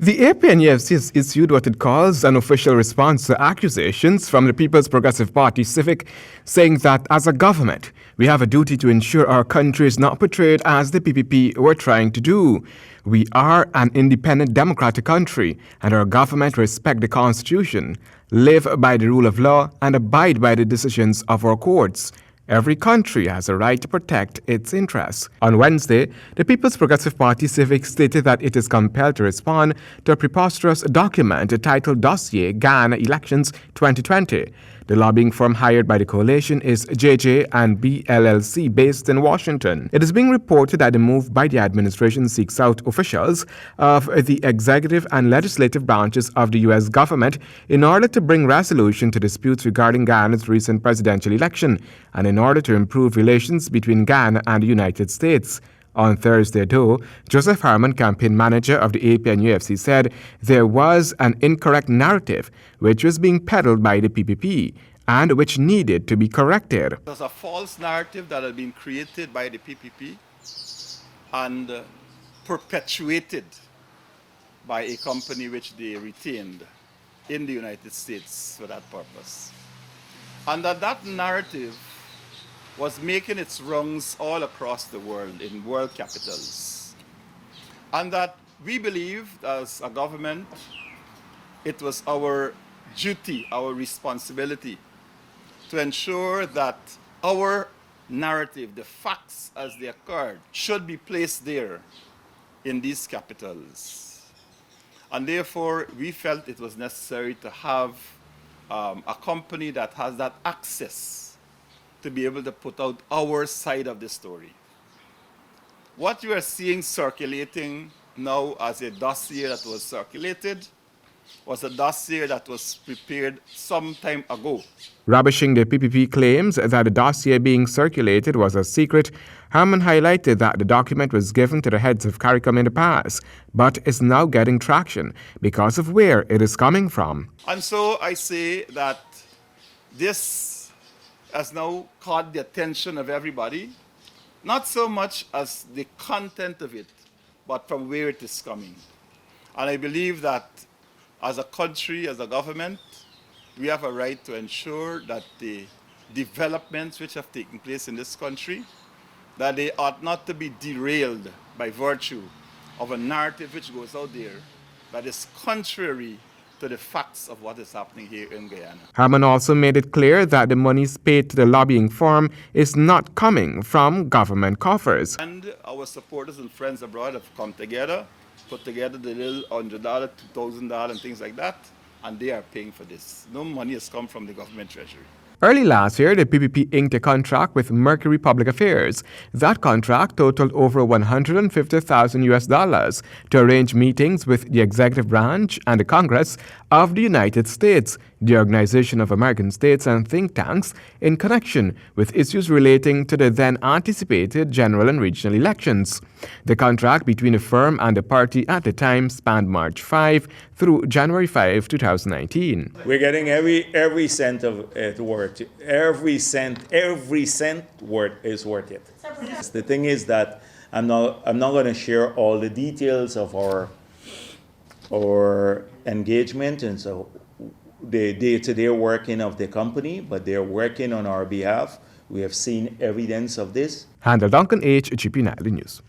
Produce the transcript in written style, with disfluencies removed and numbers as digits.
The APNUFC has issued what it calls an official response to accusations from the People's Progressive Party Civic, saying that as a government, we have a duty to ensure our country is not portrayed as the PPP were trying to do. We are an independent democratic country, and our government respect the Constitution, live by the rule of law, and abide by the decisions of our courts. Every country has a right to protect its interests. On Wednesday, the People's Progressive Party Civic stated that it is compelled to respond to a preposterous document titled Dossier Ghana Elections 2020. The lobbying firm hired by the coalition is JJ and B LLC based in Washington. It is being reported that the move by the administration seeks out officials of the executive and legislative branches of the U.S. government in order to bring resolution to disputes regarding Ghana's recent presidential election and in order to improve relations between Ghana and the United States. On Thursday, though, Joseph Harmon, campaign manager of the APNUFC, said there was an incorrect narrative which was being peddled by the PPP and which needed to be corrected. There's a false narrative that had been created by the PPP and perpetuated by a company which they retained in the United States for that purpose. And that narrative was making its rounds all across the world in world capitals. And that we believed as a government, it was our duty, our responsibility to ensure that our narrative, the facts as they occurred, should be placed there in these capitals. And therefore, we felt it was necessary to have a company that has that access to be able to put out our side of the story. What you are seeing circulating now as a dossier that was circulated was a dossier that was prepared some time ago. Rubbishing the PPP claims that the dossier being circulated was a secret, Harmon highlighted that the document was given to the heads of CARICOM in the past, but is now getting traction because of where it is coming from. And so I say that this has now caught the attention of everybody, not so much as the content of it, but from where it is coming. And I believe that as a country, as a government, we have a right to ensure that the developments which have taken place in this country, that they ought not to be derailed by virtue of a narrative which goes out there that is contrary to the facts of what is happening here in Guyana. Harmon also made it clear that the monies paid to the lobbying firm is not coming from government coffers. And our supporters and friends abroad have come together, put together the little $100, $2,000 and things like that, and they are paying for this. No money has come from the government treasury. Early last year, the PPP inked a contract with Mercury Public Affairs. That contract totaled over $150,000 to arrange meetings with the executive branch and the Congress of the United States, the Organization of American States and think tanks, in connection with issues relating to the then anticipated general and regional elections. The contract between the firm and the party at the time spanned March 5 through January 5, 2019. We're getting every cent of it worth. Every cent worth is worth it. The thing is that I'm not going to share all the details of our engagement and so the day-to-day working of the company, but they're working on our behalf. We have seen evidence of this. Handell Duncan, HGP Nightly News.